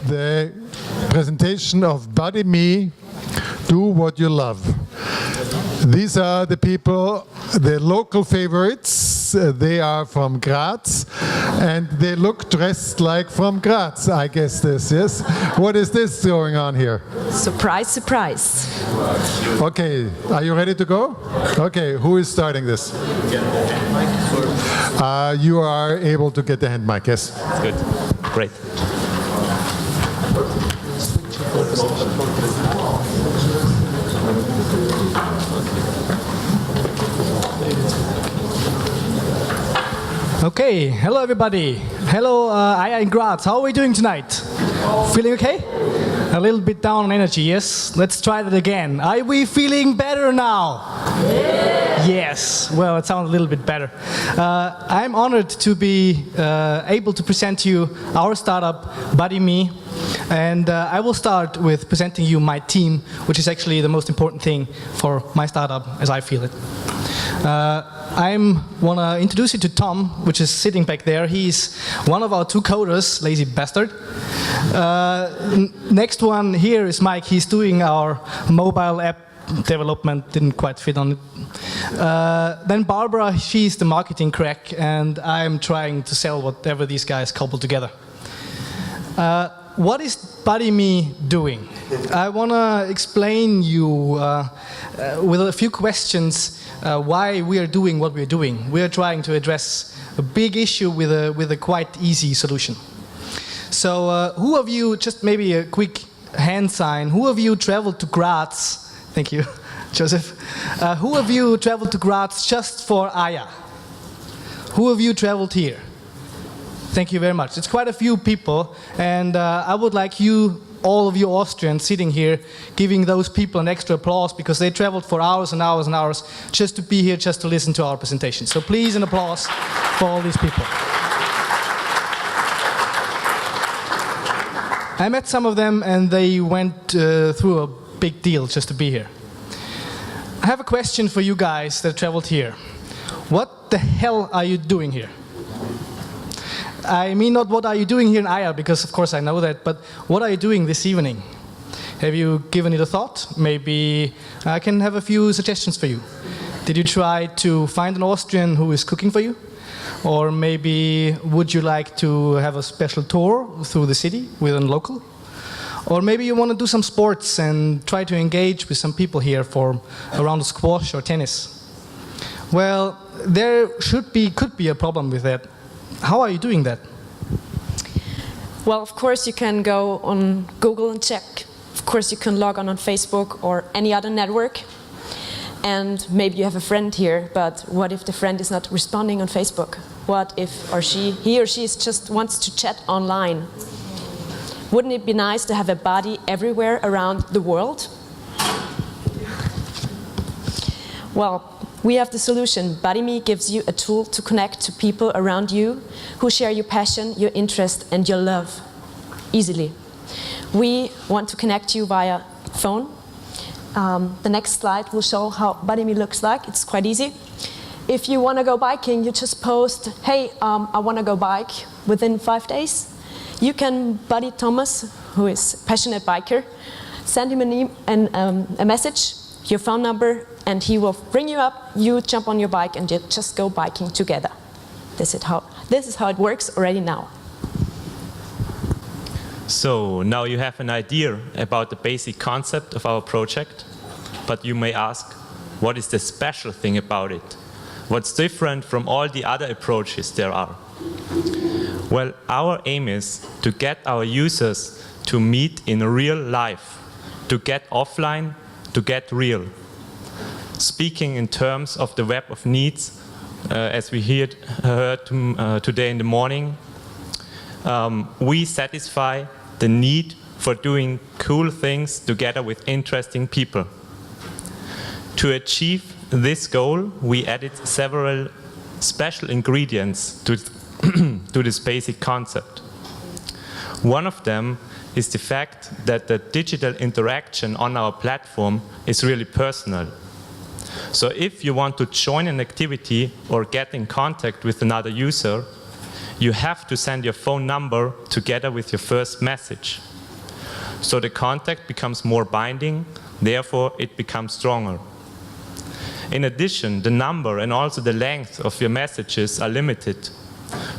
the presentation of BuddyMe, Do What You Love. These are the people, the local favorites. They are from Graz, and they look dressed like from Graz, I guess this is. What is this going on here? Surprise, surprise. Okay, are you ready to go? Okay, who is starting this? You are able to get the hand mic, yes? Good, great. Okay, hello everybody. Hello, Aya in Graz. How are we doing tonight? Feeling okay? A little bit down on energy, yes? Let's try that again. Are we feeling better now? Yes. Well, it sounds a little bit better. I'm honored to be able to present to you our startup, BuddyMe. And I will start with presenting you my team, which is actually the most important thing for my startup, as I feel it. I want to introduce you to Tom, which is sitting back there. He's one of our two coders, lazy bastard. Next one here is Mike. He's doing our mobile app development, didn't quite fit on it. Then Barbara, she's the marketing crack, and I'm trying to sell whatever these guys cobble together. What is BuddyMe doing? I want to explain you with a few questions why we are doing what we are doing. We are trying to address a big issue with a quite easy solution. So who of you, just maybe a quick hand sign, who of you traveled to Graz? Thank you, Joseph. Who of you traveled to Graz just for Aya? Who of you traveled here? Thank you very much. It's quite a few people, and I would like you, all of you Austrians sitting here, giving those people an extra applause because they traveled for hours and hours and hours just to be here, just to listen to our presentation. So please, an applause for all these people. I met some of them, and they went through a big deal just to be here. I have a question for you guys that traveled here. What the hell are you doing here? I mean not what are you doing here in Aya, because of course I know that, but what are you doing this evening? Have you given it a thought? Maybe I can have a few suggestions for you. Did you try to find an Austrian who is cooking for you? Or maybe would you like to have a special tour through the city with a local? Or maybe you want to do some sports and try to engage with some people here for around squash or tennis. Well, there could be a problem with that. How are you doing that? Well, of course you can go on Google and check. Of course you can log on Facebook or any other network. And maybe you have a friend here, but what if the friend is not responding on Facebook? What if he or she just wants to chat online? Wouldn't it be nice to have a buddy everywhere around the world? Well, we have the solution. BuddyMe gives you a tool to connect to people around you who share your passion, your interest, and your love easily. We want to connect you via phone. The next slide will show how BuddyMe looks like. It's quite easy. If you want to go biking, you just post, hey, I want to go bike within 5 days. You can buddy Thomas, who is a passionate biker, send him a message, your phone number, and he will bring you up, you jump on your bike, and you just go biking together. This is how it works already now. So now you have an idea about the basic concept of our project, but you may ask, what is the special thing about it? What's different from all the other approaches there are? Well, our aim is to get our users to meet in real life, to get offline, to get real. Speaking in terms of the web of needs, as we heard today in the morning, we satisfy the need for doing cool things together with interesting people. To achieve this goal, we added several special ingredients to this basic concept. One of them is the fact that the digital interaction on our platform is really personal. So if you want to join an activity or get in contact with another user, you have to send your phone number together with your first message. So the contact becomes more binding, therefore it becomes stronger. In addition, the number and also the length of your messages are limited.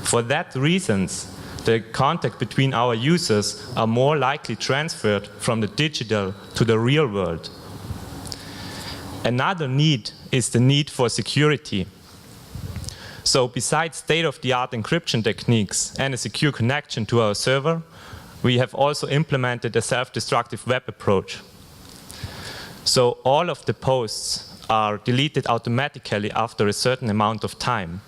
For that reasons, the contact between our users are more likely transferred from the digital to the real world. Another need is the need for security. So besides state-of-the-art encryption techniques and a secure connection to our server, we have also implemented a self-destructive web approach. So all of the posts are deleted automatically after a certain amount of time.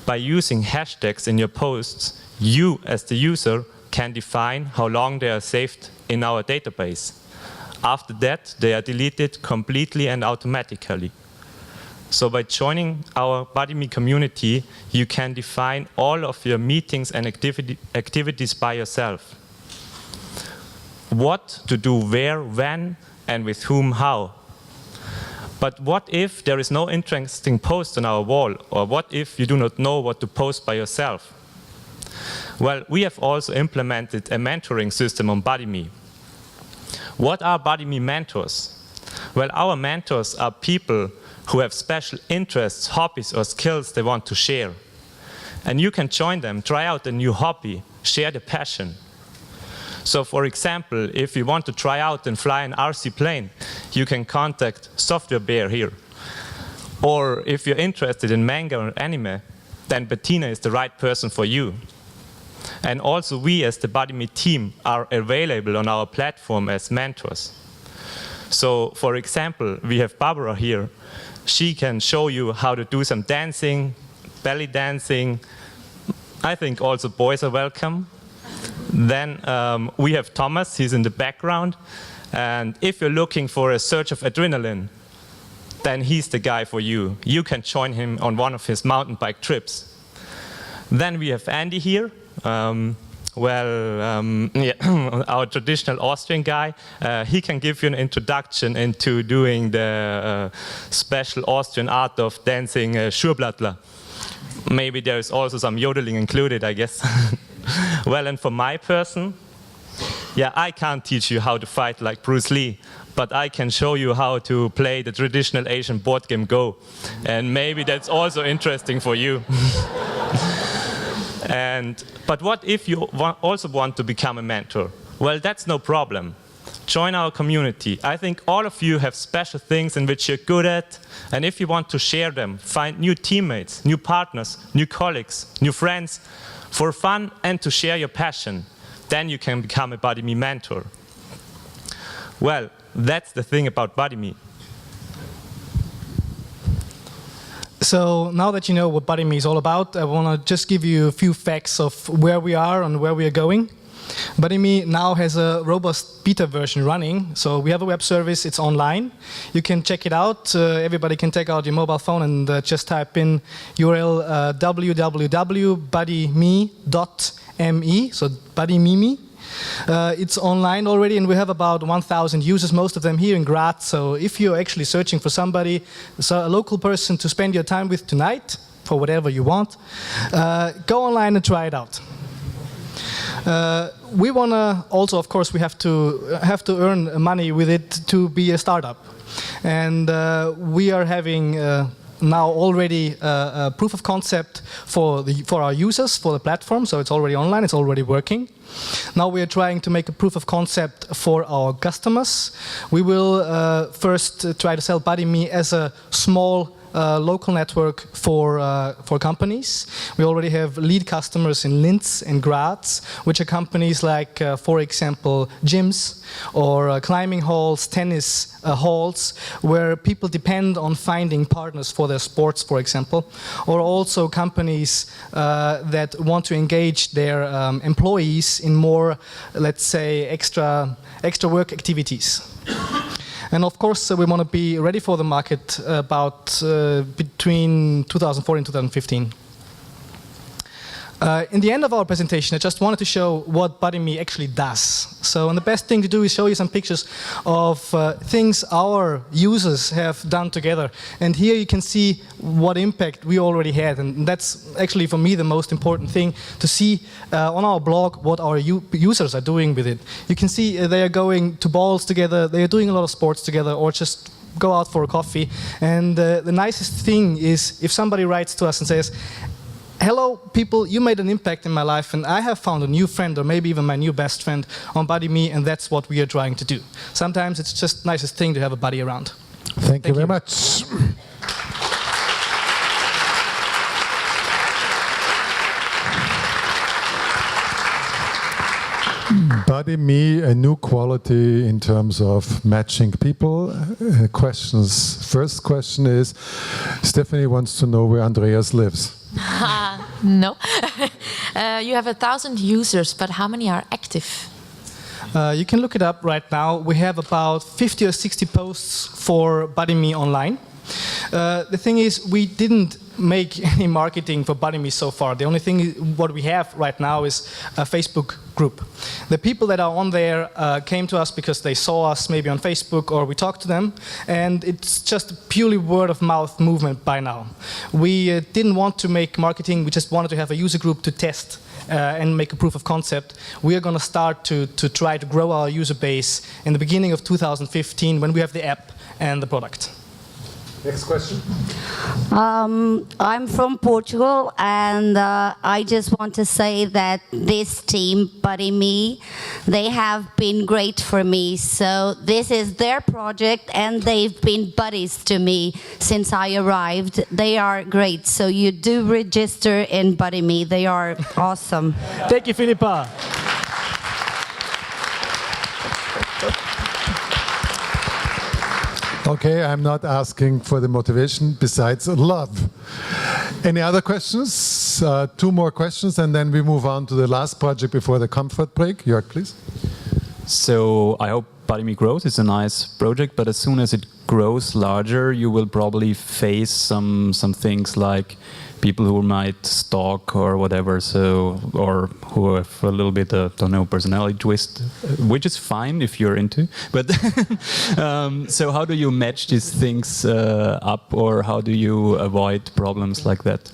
By using hashtags in your posts, you as the user can define how long they are saved in our database. After that, they are deleted completely and automatically. So by joining our BuddyMe community, you can define all of your meetings and activities by yourself. What to do where, when, and with whom, how. But what if there is no interesting post on our wall? Or what if you do not know what to post by yourself? Well, we have also implemented a mentoring system on BuddyMe. What are BuddyMe mentors? Well, our mentors are people who have special interests, hobbies, or skills they want to share. And you can join them, try out a new hobby, share the passion. So for example, if you want to try out and fly an RC plane, you can contact Software Bear here. Or if you're interested in manga or anime, then Bettina is the right person for you. And also we as the BuddyMe team are available on our platform as mentors. So for example, we have Barbara here. She can show you how to do some dancing, belly dancing. I think also boys are welcome. Then we have Thomas, he's in the background. And if you're looking for a surge of adrenaline, then he's the guy for you. You can join him on one of his mountain bike trips. Then we have Andy here. Our traditional Austrian guy. He can give you an introduction into doing the special Austrian art of dancing Schurblattler. Maybe there is also some yodeling included, I guess. Well, and for my person, yeah, I can't teach you how to fight like Bruce Lee, but I can show you how to play the traditional Asian board game Go. And maybe that's also interesting for you. But what if you also want to become a mentor? Well, that's no problem. Join our community. I think all of you have special things in which you're good at, and if you want to share them, find new teammates, new partners, new colleagues, new friends, for fun and to share your passion, then you can become a BuddyMe mentor. Well, that's the thing about BuddyMe. So now that you know what BuddyMe is all about, I want to just give you a few facts of where we are and where we are going. BuddyMe now has a robust beta version running, so we have a web service, it's online. You can check it out, everybody can take out your mobile phone and just type in URL www.buddyme.me, so BuddyMe. It's online already and we have about 1,000 users, most of them here in Graz, so if you're actually searching for somebody, so a local person to spend your time with tonight, for whatever you want, go online and try it out. We want to also, of course, we have to earn money with it to be a startup. And we are having now already a proof of concept for our users, for the platform, so it's already online, it's already working. Now we are trying to make a proof of concept for our customers. We will first try to sell BuddyMe as a small local network for companies. We already have lead customers in Linz and Graz, which are companies like, for example, gyms or climbing halls, tennis halls, where people depend on finding partners for their sports, for example, or also companies that want to engage their employees in more, let's say, extra work activities. And of course, we want to be ready for the market about between 2014 and 2015. In the end of our presentation, I just wanted to show what BuddyMe actually does. So, and the best thing to do is show you some pictures of things our users have done together. And here you can see what impact we already had. And that's actually, for me, the most important thing, to see on our blog what our users are doing with it. You can see they are going to balls together, they are doing a lot of sports together, or just go out for a coffee. And the nicest thing is if somebody writes to us and says, "Hello, people, you made an impact in my life, and I have found a new friend, or maybe even my new best friend, on BuddyMe, and that's what we are trying to do." Sometimes it's just the nicest thing to have a buddy around. Thank you very much. BuddyMe, a new quality in terms of matching people. Questions. First question is, Stephanie wants to know where Andreas lives. No. You have 1,000 users, but how many are active? You can look it up right now. We have about 50 or 60 posts for BuddyMe online. The thing is, we didn't make any marketing for BuddyMe so far. The only thing what we have right now is a Facebook group. The people that are on there came to us because they saw us maybe on Facebook, or we talked to them, and it's just a purely word of mouth movement by now. We didn't want to make marketing, we just wanted to have a user group to test and make a proof of concept. We are going to start to try to grow our user base in the beginning of 2015 when we have the app and the product. Next question. I'm from Portugal, and I just want to say that this team, BuddyMe, they have been great for me. So this is their project, and they've been buddies to me since I arrived. They are great. So you do register in BuddyMe. They are awesome. Thank you, Philippa. Okay, I'm not asking for the motivation besides love. Any other questions? Two more questions, and then we move on to the last project before the comfort break. Jörg, please. So I hope BuddyMe grows. It's a nice project, but as soon as it grows larger, you will probably face some things like people who might stalk or whatever, so, or who have a little bit of, don't know, personality twist, which is fine if you're into. But so how do you match these things up, or how do you avoid problems like that?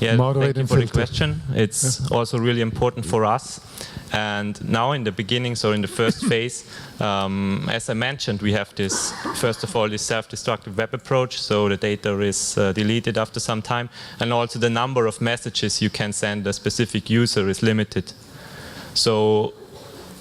Yeah, Moderate thank you and for the filter. question. It's also really important for us. And now in the beginning, so in the first phase, as I mentioned, we have this, first of all, this self-destructive web approach, so the data is deleted after some time, and also the number of messages you can send a specific user is limited. So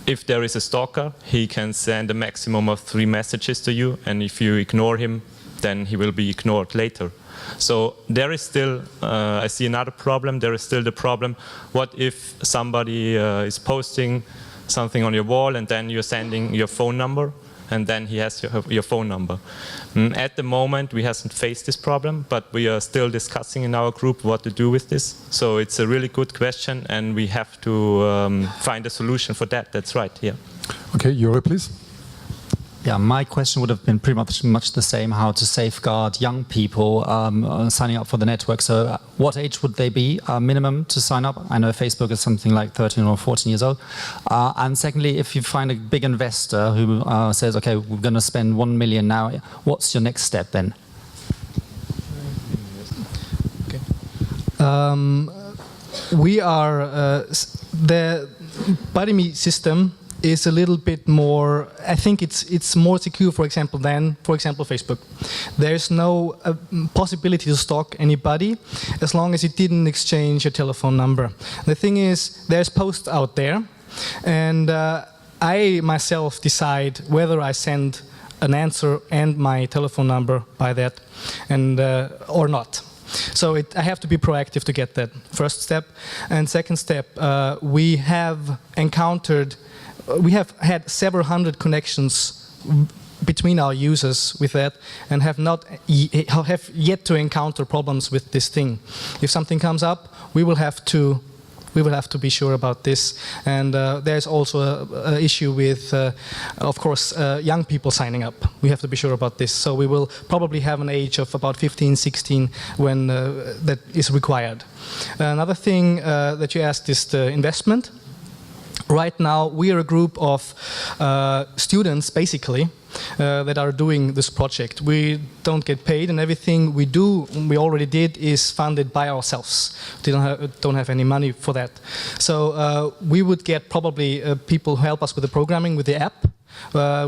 if there is a stalker, he can send a maximum of 3 messages to you, and if you ignore him, then he will be ignored later. So there is still, I see another problem, there is still the problem, what if somebody is posting something on your wall and then you're sending your phone number and then he has your phone number. At the moment we haven't faced this problem, but we are still discussing in our group what to do with this. So it's a really good question and we have to find a solution for that, that's right, yeah. Okay, Jure, please. Yeah, my question would have been pretty much the same, how to safeguard young people signing up for the network. So what age would they be minimum to sign up? I know Facebook is something like 13 or 14 years old. And secondly, if you find a big investor who says, okay, we're going to spend 1 million now, what's your next step then? Okay. We are, the BuddyMe system is a little bit more, I think it's more secure, for example, than, for example, Facebook. There's no possibility to stalk anybody as long as you didn't exchange your telephone number. The thing is, there's posts out there, and I myself decide whether I send an answer and my telephone number by that, and or not. So I have to be proactive to get that first step. And second step, we have had several hundred connections between our users with that, and have yet to encounter problems with this thing. If something comes up, we will have to We will have to be sure about this. And there's also an issue with, of course, young people signing up. We have to be sure about this. So we will probably have an age of about 15, 16 when that is required. Another thing that you asked is the investment. Right now, we are a group of students, basically, that are doing this project. We don't get paid, and everything we do, we already did, is funded by ourselves. We don't have any money for that. So we would get probably people who help us with the programming, with the app,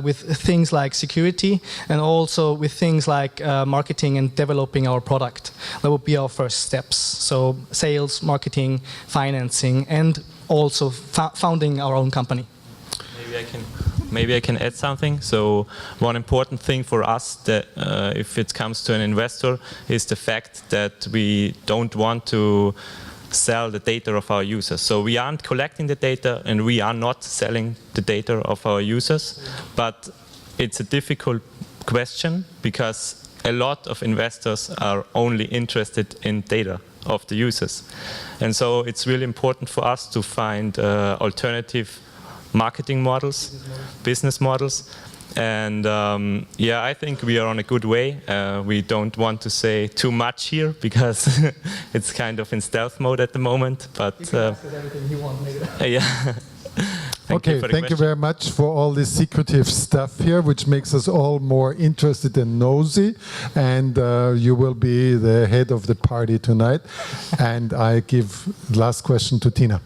with things like security, and also with things like marketing and developing our product. That would be our first steps. So sales, marketing, financing, and also founding our own company. Maybe I can add something. So one important thing for us, that if it comes to an investor, is the fact that we don't want to sell the data of our users. So we aren't collecting the data, and we are not selling the data of our users. But it's a difficult question, because a lot of investors are only interested in data of the users. And so it's really important for us to find alternative marketing models, business models. And yeah, I think we are on a good way. We don't want to say too much here, because it's kind of in stealth mode at the moment. But you can ask us everything you want later. Yeah. Thank you very much for all this secretive stuff here, which makes us all more interested and nosy. And you will be the head of the party tonight. And I give the last question to Tina.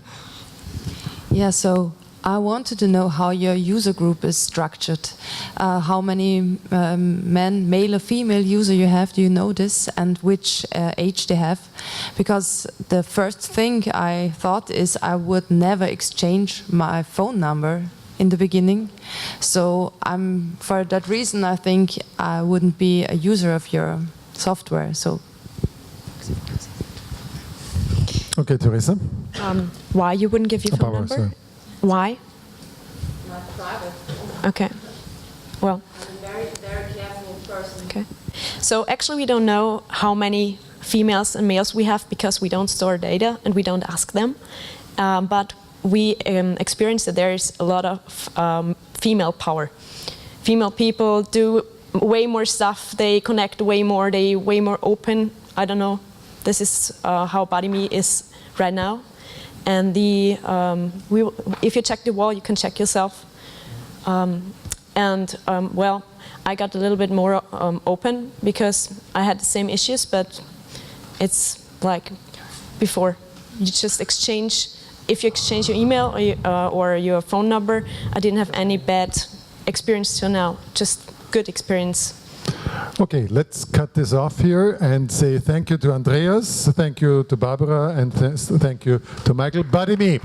Yeah, so I wanted to know how your user group is structured. How many men, male or female user you have, do you know this? And which age they have? Because the first thing I thought is I would never exchange my phone number in the beginning. So for that reason, I think I wouldn't be a user of your software. So. Okay, Teresa. Why you wouldn't give your phone Barbara, number? sorry. Why? Not private. Okay. Well. I'm a very, very careful person. Okay. So actually, we don't know how many females and males we have, because we don't store data and we don't ask them. But we experience that there is a lot of female power. Female people do way more stuff. They connect way more. They way more open. I don't know. This is how BuddyMe is right now. And if you check the wall, you can check yourself. Well, I got a little bit more open, because I had the same issues, but it's like before. You just exchange. If you exchange your email or your phone number, I didn't have any bad experience till now. Just good experience. Okay, let's cut this off here and say thank you to Andreas, thank you to Barbara, and thank you to Michael. BuddyMe.